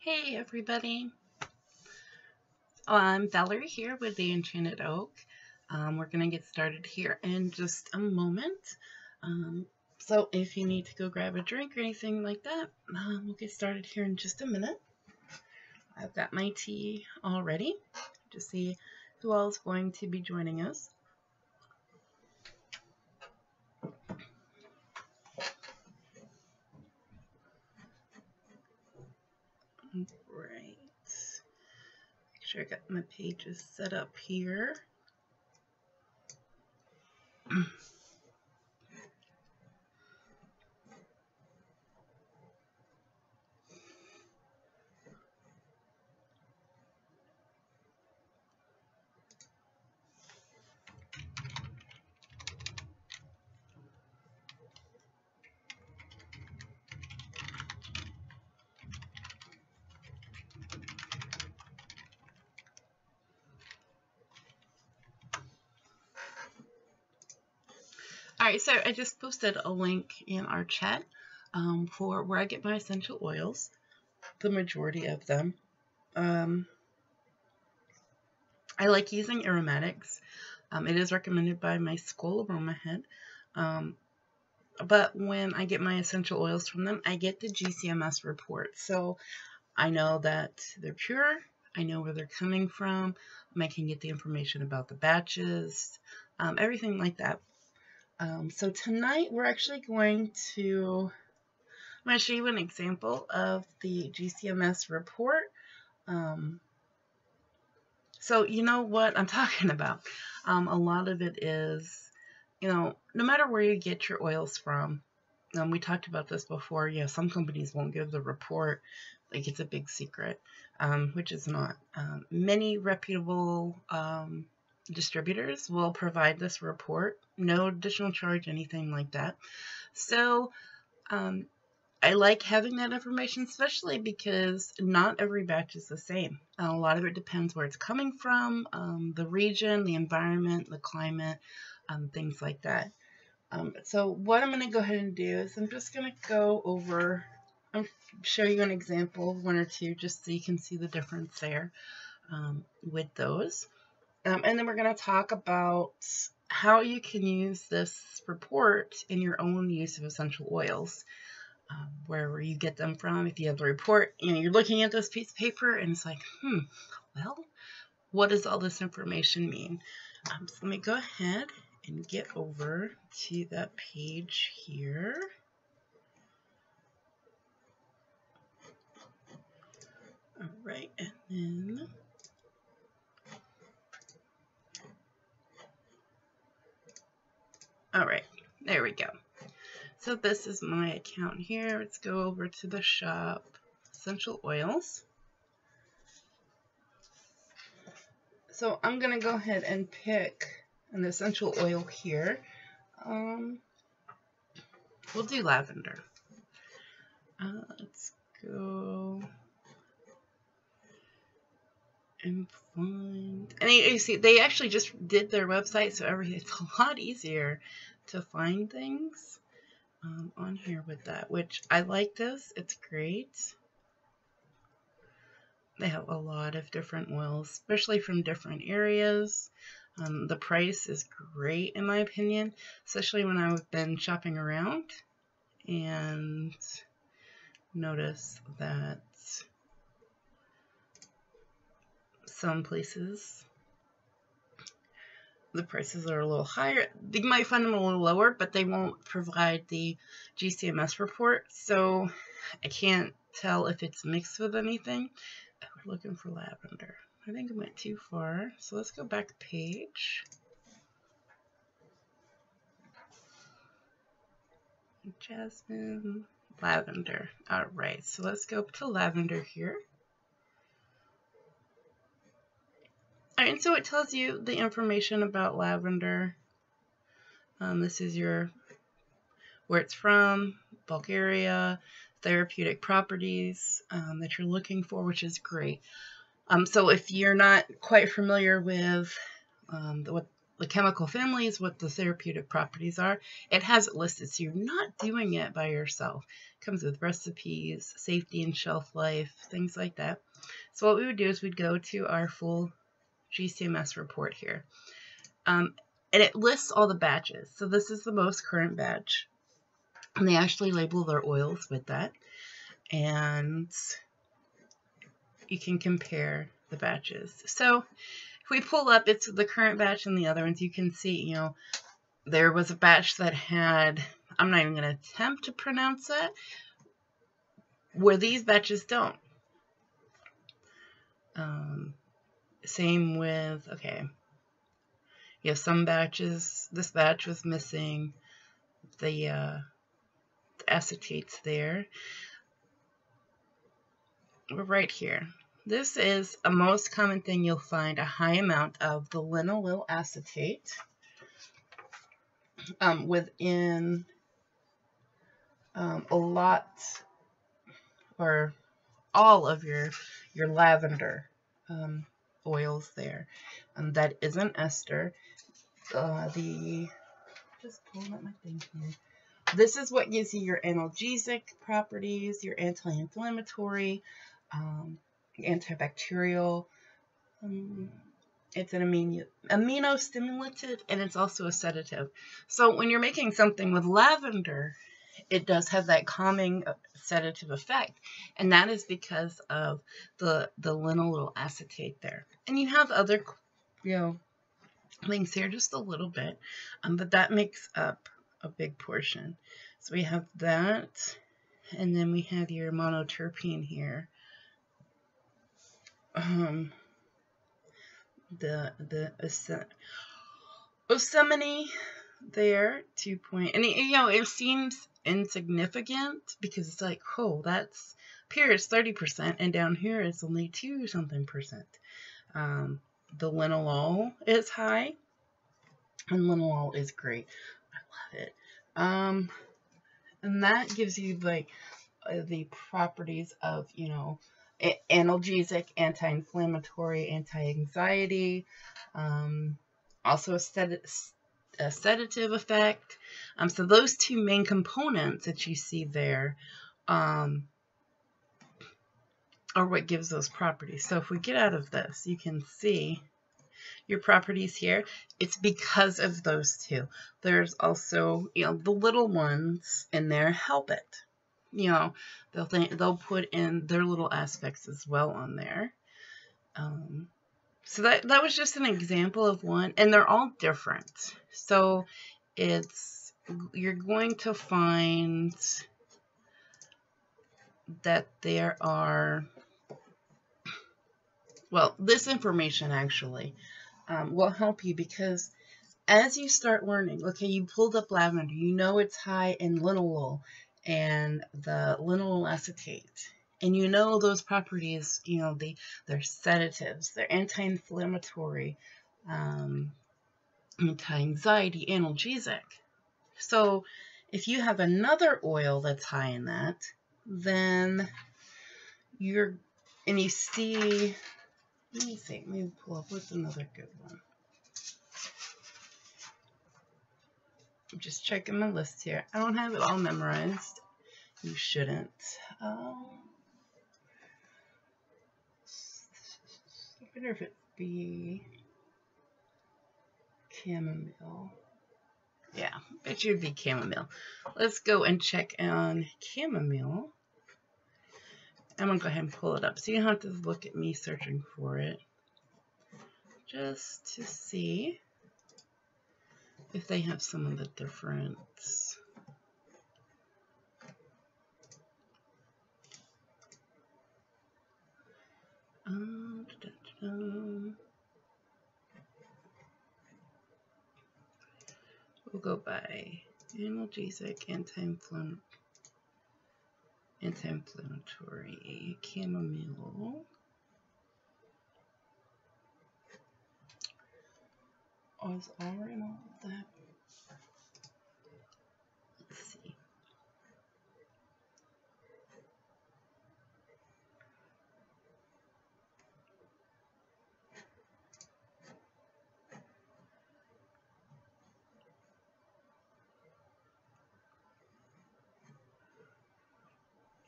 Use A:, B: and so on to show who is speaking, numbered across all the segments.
A: Hey everybody, I'm Valerie here with the Enchanted Oak. We're going to get started here in just a moment. So if you need to go grab a drink or anything like that, we'll get started here in just a minute. I've got my tea all ready to see who all is going to be joining us. Right. Make sure I got my pages set up here. Alright, so I just posted a link in our chat for where I get my essential oils, the majority of them. I like using aromatics. It is recommended by my school, Aroma Head. But when I get my essential oils from them, I get the GCMS report. So I know that they're pure. I know where they're coming from. I can get the information about the batches, everything like that. So tonight we're actually going to, I'm going to show you an example of the GCMS report. So you know what I'm talking about. A lot of it is, no matter where you get your oils from, we talked about this before, some companies won't give the report, like it's a big secret, which is not. Many reputable distributors will provide this report, no additional charge, anything like that. So I like having that information, especially because not every batch is the same. A lot of it depends where it's coming from, the region, the environment, the climate, things like that. So what I'm going to go ahead and do is I'm just going to go over, I'll show you an example of one or two just so you can see the difference there with those. And then we're going to talk about how you can use this report in your own use of essential oils. Wherever you get them from, if you have the report, you're looking at this piece of paper and it's like, well, what does all this information mean? So let me go ahead and get over to that page here. All right, and then all right, there we go. So this is my account here. Let's go over to the shop, essential oils. So I'm going to go ahead and pick an essential oil here. We'll do lavender. Let's go and find, and you see they actually just did their website, so it's a lot easier to find things on here with that, which I like this. It's great. They have a lot of different oils, especially from different areas. The price is great in my opinion, especially when I've been shopping around and notice that some places the prices are a little higher. You might find them a little lower, but they won't provide the GCMS report, so I can't tell if it's mixed with anything. We're looking for lavender. I think I went too far, so let's go back a page. Jasmine, lavender. All right, so let's go to lavender here. All right, and so it tells you the information about lavender. This is where it's from, Bulgaria, therapeutic properties that you're looking for, which is great. So if you're not quite familiar with the chemical families, what the therapeutic properties are. It has it listed, so you're not doing it by yourself. It comes with recipes, safety and shelf life, things like that. So what we would do is we'd go to our full GCMS report here. And it lists all the batches. So this is the most current batch. And they actually label their oils with that. And you can compare the batches. So if we pull up, it's the current batch and the other ones, you can see, you know, there was a batch that had, I'm not even going to attempt to pronounce it, where these batches don't. Same with, okay, you have some batches, this batch was missing the acetates there. We're right here. This is a most common thing you'll find, a high amount of the linalool acetate within a lot or all of your lavender oils there. That is an ester. Just pulling up my thing here. This is what gives you your analgesic properties, your anti-inflammatory, antibacterial. It's an amino-stimulative, and it's also a sedative. So when you're making something with lavender, it does have that calming sedative effect, and that is because of the linalool acetate there. And you have other, you know, things here, just a little bit, but that makes up a big portion. So we have that, and then we have your monoterpene here. The Yosemite there, 2 point, and you know, it seems insignificant because it's like, oh, that's up here it's 30%, and down here it's only 2-something%. The linalool is high, and linalool is great. I love it. And that gives you like the properties of, you know, analgesic, anti-inflammatory, anti-anxiety, also a sedative effect. So those two main components that you see there are what gives those properties. So if we get out of this, you can see your properties here. It's because of those two. There's also, you know, the little ones in there help it. You know, they'll put in their little aspects as well on there. So that was just an example of one, and they're all different. So you're going to find that there are, well, this information actually will help you, because as you start learning, okay, you pulled up lavender, you know it's high in linalool and the linalool acetate, and you know those properties, you know, they're sedatives, they're anti-inflammatory, anti-anxiety, analgesic. So if you have another oil that's high in that, then you see, let me pull up, what's another good one? I'm just checking my list here. I don't have it all memorized. You shouldn't. I wonder if it'd be chamomile. Yeah, it should be chamomile. Let's go and check on chamomile. I'm going to go ahead and pull it up, so you don't have to look at me searching for it. Just to see if they have some of the difference. We'll go by analgesic, anti-inflammatory, chamomile. Oh, is all in all of that? Let's see.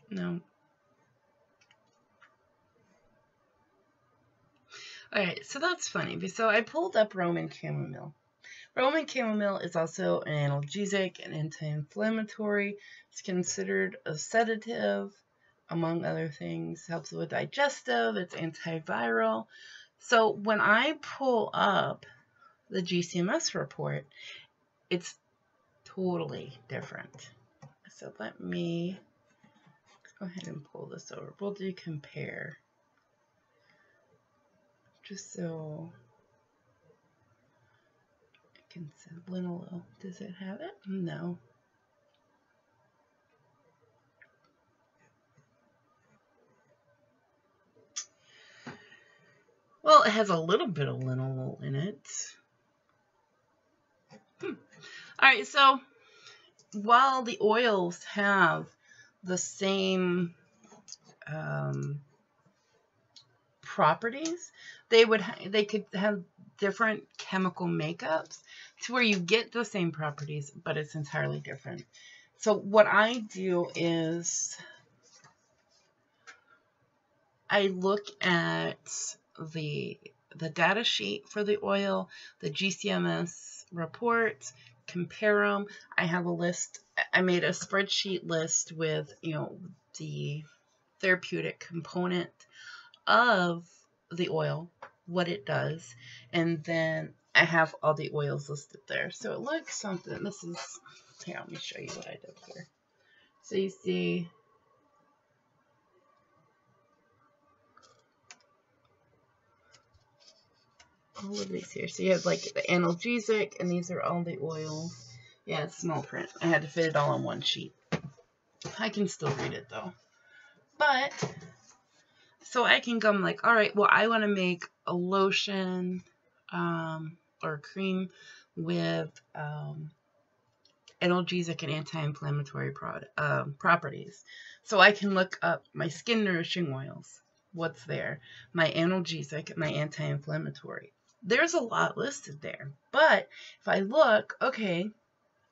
A: No. Alright, so that's funny. So I pulled up Roman chamomile. Roman chamomile is also an analgesic and anti-inflammatory. It's considered a sedative, among other things. Helps with digestive. It's antiviral. So when I pull up the GCMS report, it's totally different. So let me go ahead and pull this over. We'll do compare. Just so I can see little. Does it have it? No. Well, it has a little bit of linalool in it. Alright, so while the oils have the same properties, they could have different chemical makeups to where you get the same properties, but it's entirely different. So what I do is I look at the data sheet for the oil, the GCMS report, compare them. I have a list. I made a spreadsheet list with, the therapeutic component of the oil, what it does, and then I have all the oils listed there. So it looks something. This is, here, let me show you what I did here. So you see all of these here. So you have like the analgesic, and these are all the oils. Yeah, it's small print. I had to fit it all on one sheet. I can still read it though. But, so I can go, I'm like, all right, well, I want to make a lotion or a cream with analgesic and anti-inflammatory properties. So I can look up my skin nourishing oils. What's there? My analgesic, my anti-inflammatory. There's a lot listed there. But if I look, okay,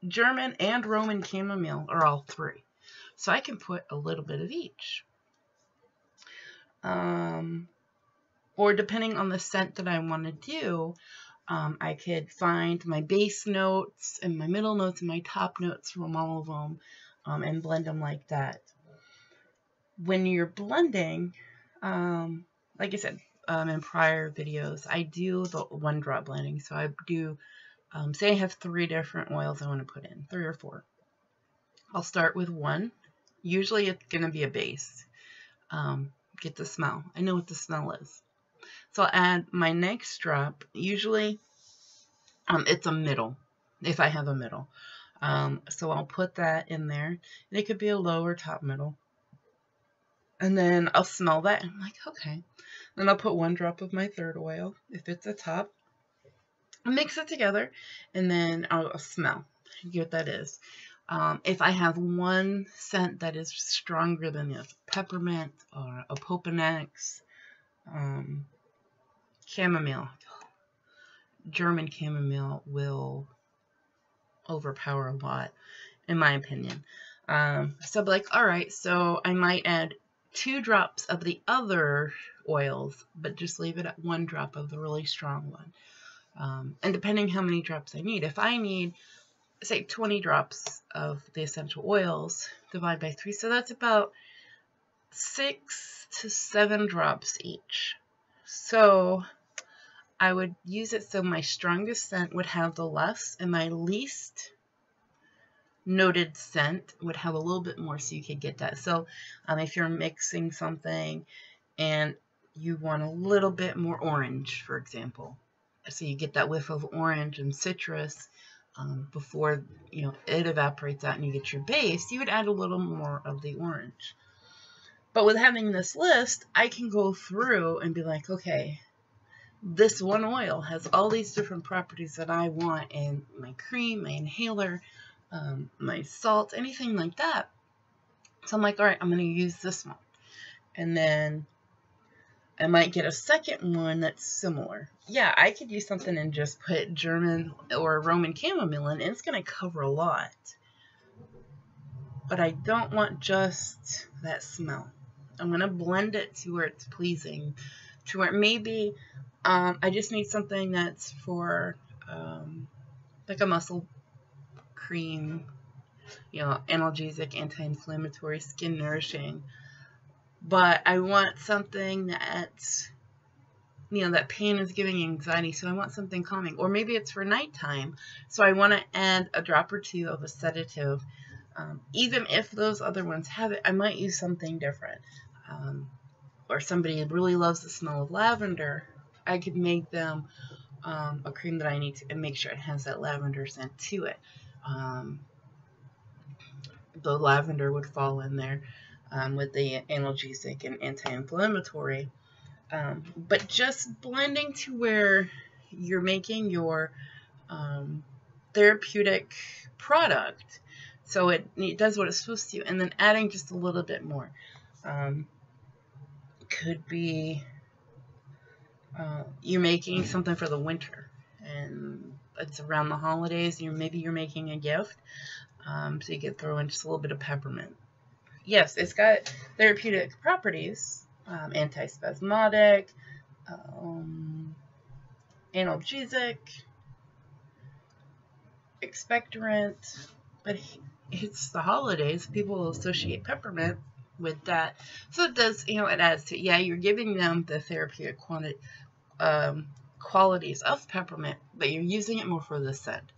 A: German and Roman chamomile are all three. So I can put a little bit of each. Or depending on the scent that I want to do, I could find my base notes and my middle notes and my top notes from all of them and blend them like that. When you're blending, like I said in prior videos, I do the one drop blending. So I do, say I have 3 different oils I want to put in, 3 or 4. I'll start with one. Usually it's going to be a base. Get the smell. I know what the smell is. So I'll add my next drop. Usually it's a middle, if I have a middle. So I'll put that in there. And it could be a low or top middle. And then I'll smell that. And I'm like, okay. Then I'll put 1 drop of my third oil, if it's a top. Mix it together. And then I'll smell. See what that is. If I have one scent that is stronger than the other, peppermint or opoponax, chamomile, German chamomile will overpower a lot, in my opinion. So I'll be like, all right, so I might add 2 drops of the other oils, but just leave it at 1 drop of the really strong one. And depending how many drops I need, if I need, say, 20 drops of the essential oils, divide by 3, so that's about 6 to 7 drops each. So I would use it so my strongest scent would have the less, and my least noted scent would have a little bit more, so you could get that. So if you're mixing something and you want a little bit more orange, for example, so you get that whiff of orange and citrus before it evaporates out and you get your base, you would add a little more of the orange. But with having this list, I can go through and be like, okay, this one oil has all these different properties that I want in my cream, my inhaler, my salt, anything like that. So I'm like, all right, I'm going to use this one. And then I might get a second one that's similar. Yeah, I could use something and just put German or Roman chamomile in, and it's going to cover a lot. but I don't want just that smell. I'm going to blend it to where it's pleasing, to where maybe I just need something that's for like a muscle cream, analgesic, anti-inflammatory, skin nourishing. But I want something that's, that pain is giving anxiety, so I want something calming. Or maybe it's for nighttime, so I want to add a drop or two of a sedative. Even if those other ones have it, I might use something different. Or somebody really loves the smell of lavender, I could make them a cream that I need to, and make sure it has that lavender scent to it. The lavender would fall in there with the analgesic and anti-inflammatory. But just blending to where you're making your therapeutic product so it does what it's supposed to, and then adding just a little bit more. Could be you're making something for the winter and it's around the holidays, maybe you're making a gift, so you could throw in just a little bit of peppermint. Yes, it's got therapeutic properties, antispasmodic, analgesic, expectorant, but it's the holidays. People associate peppermint with that, so it does, it adds to it. Yeah, you're giving them the therapeutic qualities of peppermint, but you're using it more for the scent.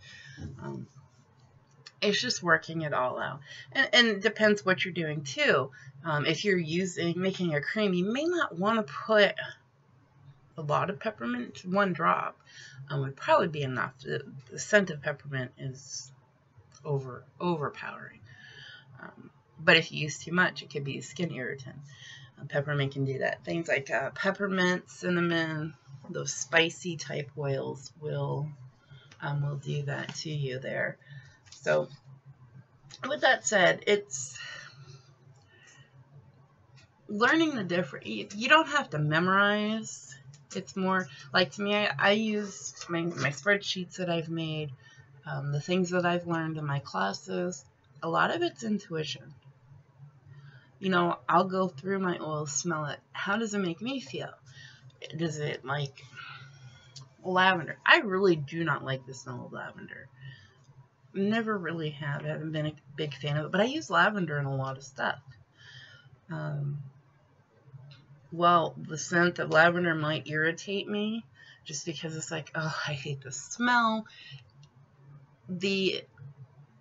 A: It's just working it all out, and it depends what you're doing too. If you're making a cream, you may not want to put a lot of peppermint. One drop would probably be enough. The scent of peppermint is overpowering. But if you use too much, it could be a skin irritant. Peppermint can do that. Things like peppermint, cinnamon, those spicy type oils will do that to you there. So with that said, it's learning the different. You don't have to memorize. It's more like, to me, I use my spreadsheets that I've made, the things that I've learned in my classes. A lot of it's intuition. I'll go through my oils, smell it. How does it make me feel? Does it like lavender? I really do not like the smell of lavender. Never really have. I haven't been a big fan of it, but I use lavender in a lot of stuff. Well, the scent of lavender might irritate me just because it's like, oh, I hate the smell. It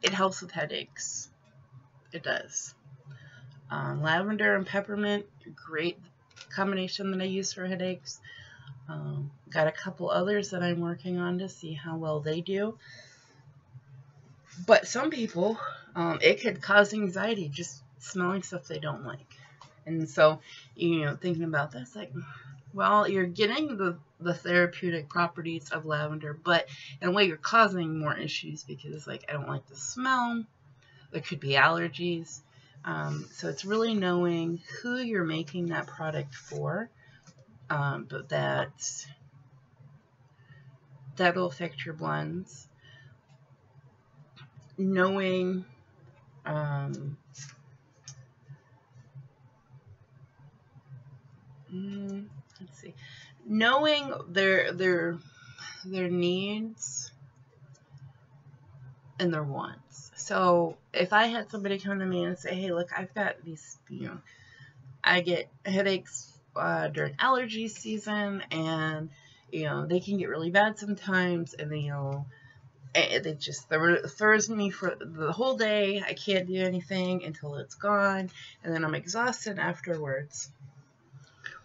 A: helps with headaches. It does. Lavender and peppermint, great combination that I use for headaches. Got a couple others that I'm working on to see how well they do. But some people, it could cause anxiety just smelling stuff they don't like. And so, thinking about this, like, well, you're getting the therapeutic properties of lavender, but in a way you're causing more issues because it's like, I don't like the smell. There could be allergies. So it's really knowing who you're making that product for, but that'll affect your blends. Knowing, let's see, knowing their needs and their wants. So if I had somebody come to me and say, hey, look, I've got these, I get headaches during allergy season, and they can get really bad sometimes, and it just throws me for the whole day. I can't do anything until it's gone, and then I'm exhausted afterwards.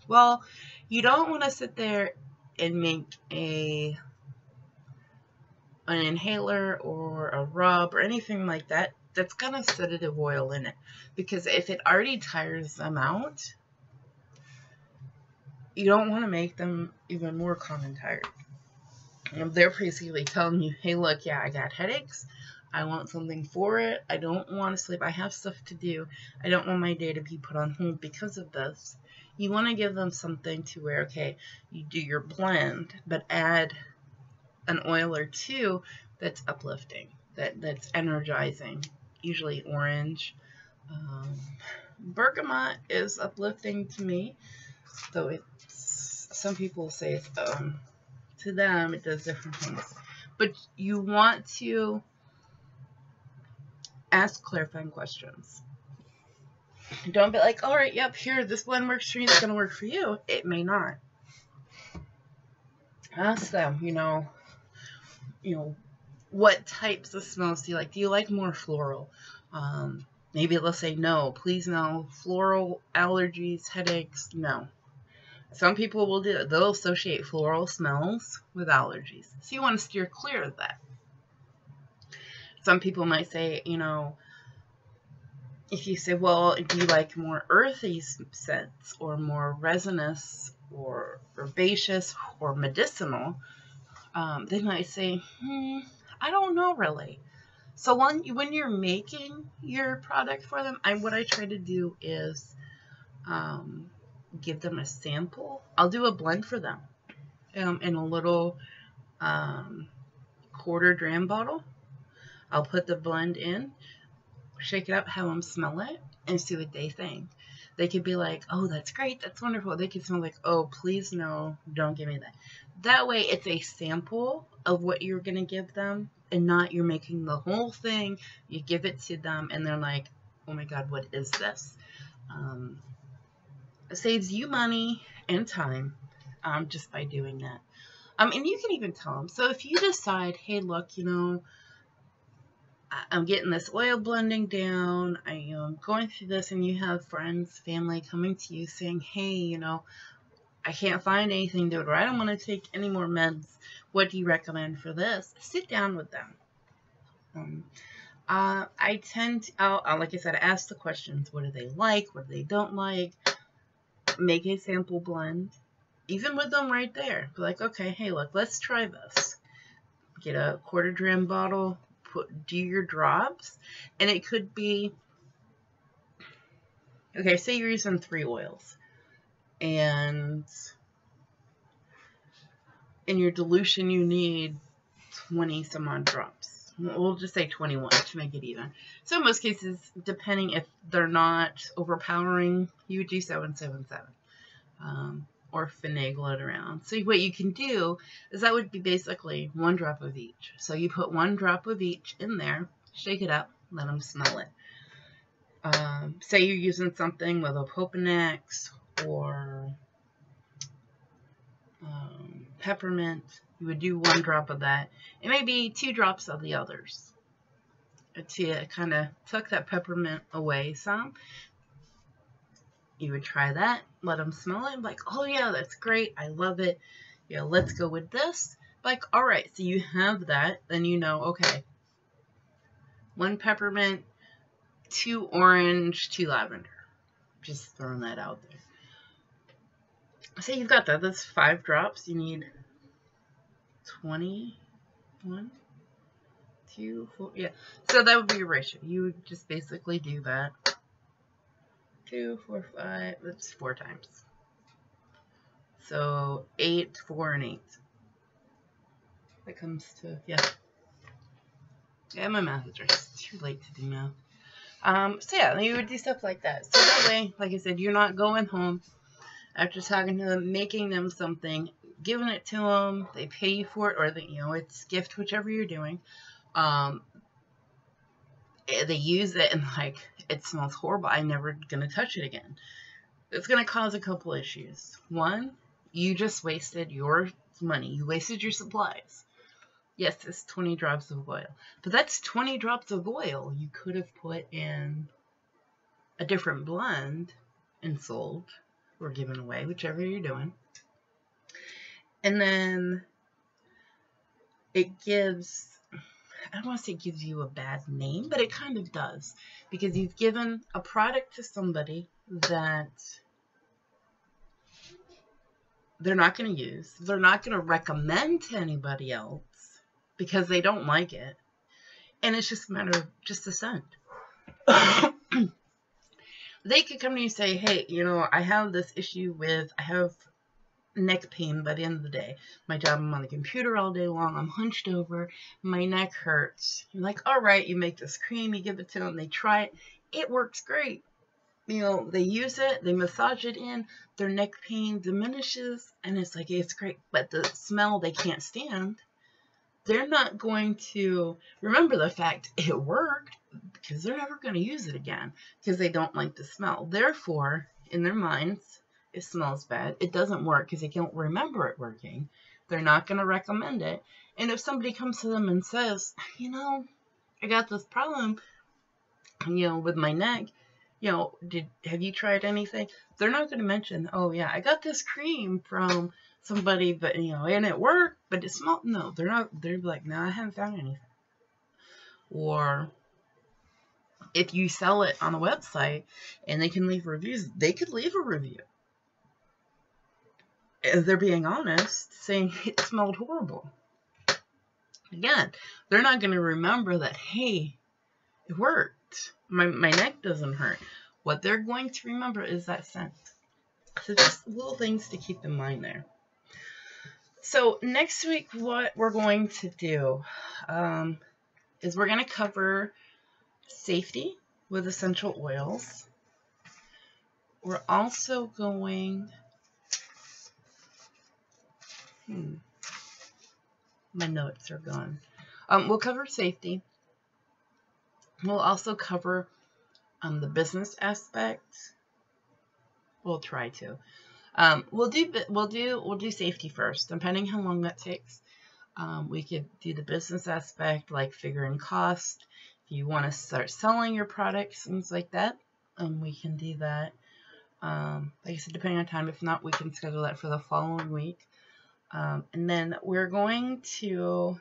A: Well, you don't want to sit there and make an inhaler or a rub or anything like that that's got a sedative oil in it, because if it already tires them out, you don't want to make them even more calm and tired. They're basically telling you, hey, look, yeah, I got headaches. I want something for it. I don't want to sleep. I have stuff to do. I don't want my day to be put on hold because of this. You want to give them something to where, okay, you do your blend, but add an oil or two that's uplifting, that's energizing, usually orange. Um, Bergamot is uplifting to me, though it's, some people say it's, to them it does different things. But you want to ask clarifying questions. Don't be like, all right, yep, here, this blend works for you, it's going to work for you. It may not. Ask them, what types of smells do you like? Do you like more floral? Maybe they'll say no, please no. Floral, allergies, headaches, no. Some people will do it. They'll associate floral smells with allergies. So you want to steer clear of that. Some people might say, if you say, well, do you like more earthy scents or more resinous or herbaceous or medicinal? They might say, I don't know really. So when you're making your product for them, what I try to do is give them a sample. I'll do a blend for them in a little quarter dram bottle. I'll put the blend in, shake it up, have them smell it, and see what they think. They could be like, oh, that's great, that's wonderful. They could smell like, oh, please no, don't give me that. That way it's a sample of what you're going to give them, and not you're making the whole thing. You give it to them, and they're like, oh my God, what is this? It saves you money and time just by doing that. And you can even tell them. So if you decide, hey, look, I'm getting this oil blending down, I am going through this, and you have friends, family coming to you saying, hey, I can't find anything to do, or I don't want to take any more meds. What do you recommend for this? Sit down with them. I tend to, like I said, ask the questions. What do they like? What do they don't like? Make a sample blend, even with them right there. Be like, okay, hey, look, let's try this. Get a quarter dram bottle, do your drops, and it could be, okay, say you're using 3 oils, and in your dilution you need 20 some odd drops. We'll just say 21 to make it even. So in most cases, depending if they're not overpowering, you would do 777. Or finagle it around. So what you can do is that would be basically 1 drop of each. So you put 1 drop of each in there, shake it up, let them smell it. Say you're using something with a Opoponax or peppermint, you would do 1 drop of that, and maybe 2 drops of the others to kind of tuck that peppermint away some. You would try that, let them smell it, like, oh yeah, that's great, I love it, let's go with this. Like, all right, so you have that, then okay, 1 peppermint, 2 orange, 2 lavender. Just throwing that out there. Say you've got that, that's 5 drops, you need 21, 2, 4, yeah. So that would be your ratio. You would just basically do that. 2, 4, 5, that's 4 times. So 8, 4, and 8. That comes to, yeah, my math is right. It's too late to do math. So yeah, you would do stuff like that. So that way, like I said, you're not going home after talking to them, making them something, giving it to them, they pay you for it, or it's gift, whichever you're doing. They use it and like, it smells horrible, I'm never gonna touch it again. It's gonna cause a couple issues. One, you just wasted your money. You wasted your supplies. Yes, it's 20 drops of oil, but that's 20 drops of oil you could have put in a different blend and sold or given away, whichever you're doing. And then it gives, I don't want to say it gives you a bad name, but it kind of does, because you've given a product to somebody that they're not going to use. They're not going to recommend to anybody else because they don't like it. And it's just a matter of just a scent. They could come to you and say, hey, I have this issue with, I have neck pain by the end of the day. My job, I'm on the computer all day long, I'm hunched over, my neck hurts. You're like, all right, you make this cream, you give it to them, they try it, it works great. You know, they use it, they massage it in, their neck pain diminishes, and it's like, it's great. But the smell they can't stand, they're not going to remember the fact it worked, because they're never going to use it again because they don't like the smell. Therefore, in their minds, it smells bad. It doesn't work because they don't remember it working. They're not going to recommend it. And if somebody comes to them and says, you know, I got this problem, you know, with my neck, you know, have you tried anything? They're not going to mention, oh yeah, I got this cream from somebody, but you know, and it worked, but it smelled. No, they're not. They're like, no, I haven't found anything. Or if you sell it on a website and they can leave reviews, they could leave a review. If they're being honest, saying it smelled horrible. Again, they're not going to remember that, hey, it worked. My neck doesn't hurt. What they're going to remember is that scent. So just little things to keep in mind there. So next week, what we're going to do is we're going to cover safety with essential oils. We're also going... my notes are gone. We'll cover safety. We'll also cover the business aspect. We'll try to. We'll do safety first, depending how long that takes. We could do the business aspect, like figuring cost. If you want to start selling your products, things like that, we can do that. Like I said, depending on time. If not, we can schedule that for the following week. And then we're going to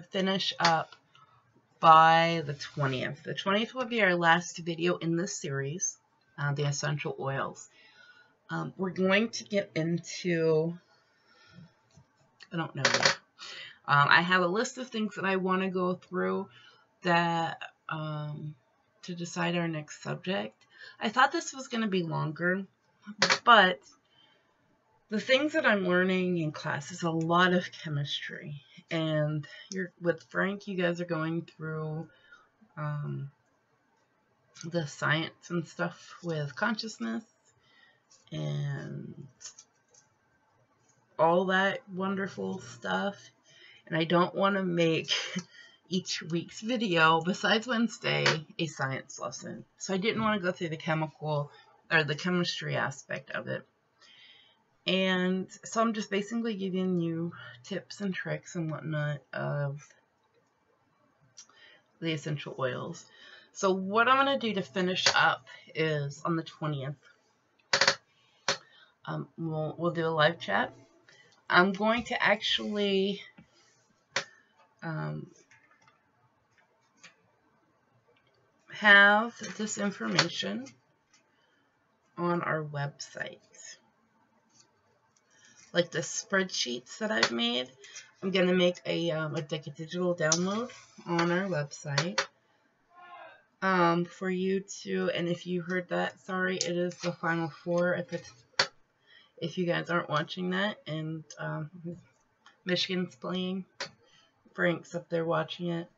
A: finish up by the 20th. The 20th will be our last video in this series, the essential oils. We're going to get into, I don't know yet. I have a list of things that I want to go through that to decide our next subject. I thought this was going to be longer, but the things that I'm learning in class is a lot of chemistry. And with Frank, you guys are going through the science and stuff with consciousness and all that wonderful stuff. And I don't want to make each week's video, besides Wednesday, a science lesson. So I didn't want to go through the chemistry aspect of it. And so I'm just basically giving you tips and tricks and whatnot of the essential oils. So what I'm going to do to finish up is on the 20th, we'll do a live chat. I'm going to actually have this information on our website. Like the spreadsheets that I've made, I'm going to make like a digital download on our website for you to, and if you heard that, sorry, it is the Final Four at the if you guys aren't watching that, and Michigan's playing. Frank's up there watching it,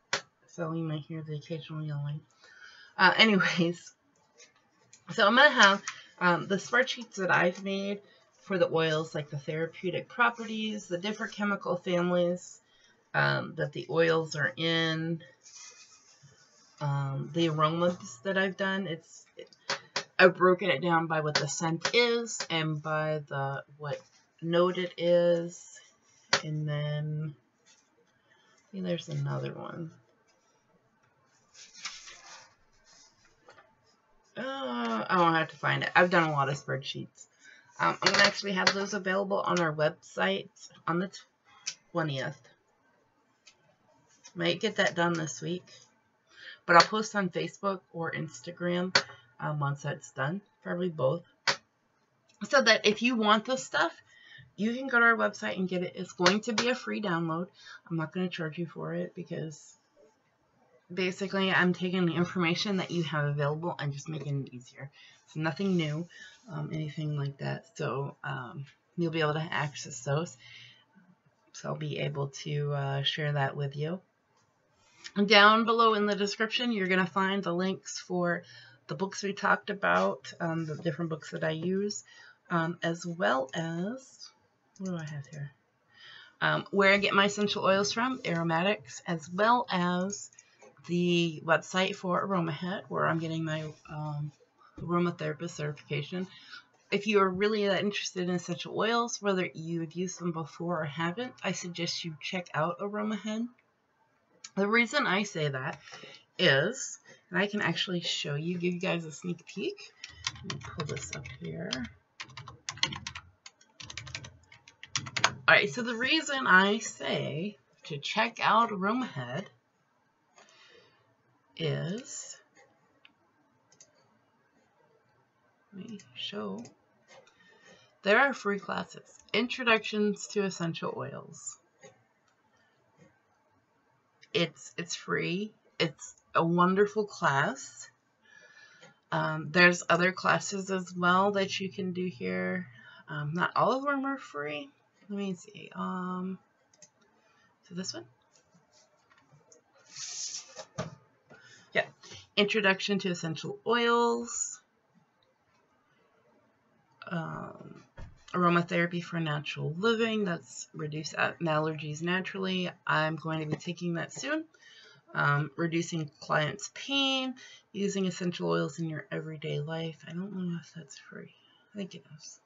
A: so you might hear the occasional yelling. Anyways, so I'm going to have the spreadsheets that I've made for the oils, like the therapeutic properties, the different chemical families that the oils are in, the aromas that I've done. I've broken it down by what the scent is and by what note it is, and then there's another one. I won't have to find it. I've done a lot of spreadsheets. I'm going to actually have those available on our website on the 20th. Might get that done this week. But I'll post on Facebook or Instagram once that's done. Probably both. So that if you want this stuff, you can go to our website and get it. It's going to be a free download. I'm not going to charge you for it because basically I'm taking the information that you have available and just making it easier. It's nothing new. Anything like that, so you'll be able to access those. So I'll be able to share that with you. Down below in the description, you're going to find the links for the books we talked about, the different books that I use, as well as, what do I have here? Where I get my essential oils from, aromatics, as well as the website for AromaHead, where I'm getting my aromatherapist certification. If you are really that interested in essential oils, whether you've used them before or haven't, I suggest you check out AromaHead. The reason I say that is, and I can actually show you, give you guys a sneak peek. Let me pull this up here. Alright, so the reason I say to check out AromaHead is, let me show, there are free classes. Introductions to Essential Oils. It's free. It's a wonderful class. There's other classes as well that you can do here. Not all of them are free. Let me see. So this one? Yeah. Introduction to Essential Oils. Aromatherapy for natural living. That's reduce allergies naturally. I'm going to be taking that soon. Reducing clients' pain. Using essential oils in your everyday life. I don't know if that's free. I think it is.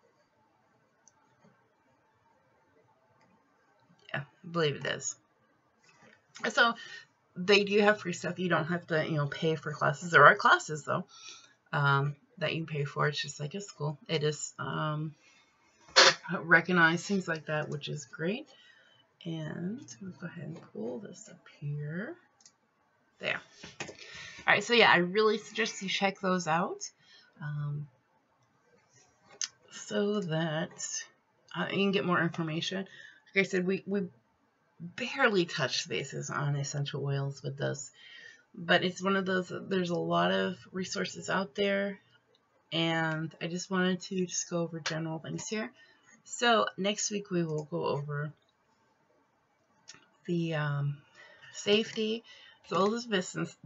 A: Yeah, I believe it is. So they do have free stuff. You don't have to, pay for classes. There are classes though that you can pay for. It's just like a school. It is recognized, things like that, which is great. And let's go ahead and pull this up here. There. All right. So yeah, I really suggest you check those out, so that you can get more information. Like I said, we barely touched bases on essential oils with this, but it's one of those, there's a lot of resources out there, and I just wanted to just go over general things here. So next week we will go over the safety as well as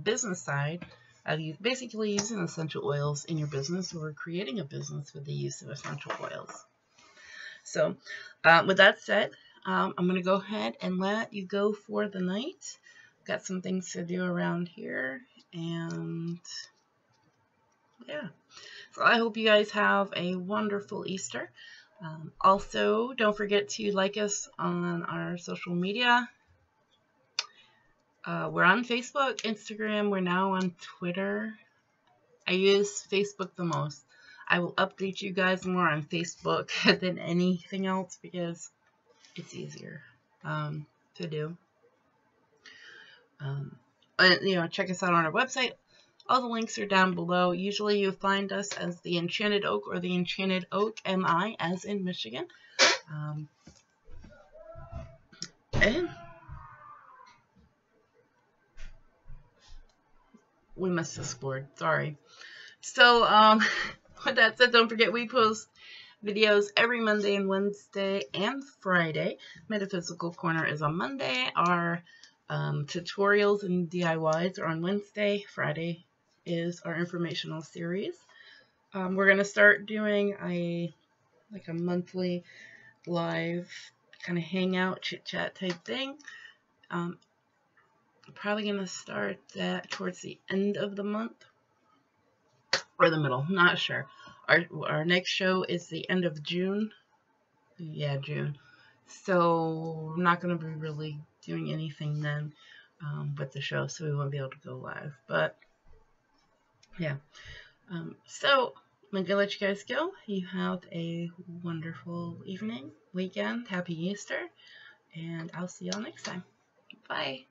A: business side of basically using essential oils in your business, or creating a business with the use of essential oils. So with that said, I'm going to go ahead and let you go for the night. Got some things to do around here, and yeah. So I hope you guys have a wonderful Easter. Also, don't forget to like us on our social media. We're on Facebook, Instagram. We're now on Twitter. I use Facebook the most. I will update you guys more on Facebook than anything else because it's easier to do. And, check us out on our website. All the links are down below. Usually you find us as the Enchanted Oak or the Enchanted Oak MI, as in Michigan. And we must have explored. Sorry. So, with that said, don't forget we post videos every Monday and Wednesday and Friday. Metaphysical Corner is on Monday. Our tutorials and DIYs are on Wednesday. Friday is our informational series. We're going to start doing a monthly live kind of hangout, chit-chat type thing. Probably going to start that towards the end of the month. Or the middle, not sure. Our next show is the end of June. Yeah, June. So I'm not going to be really doing anything then with the show, so we won't be able to go live. But yeah. So I'm going to let you guys go. You have a wonderful evening, weekend. Happy Easter. And I'll see y'all next time. Bye.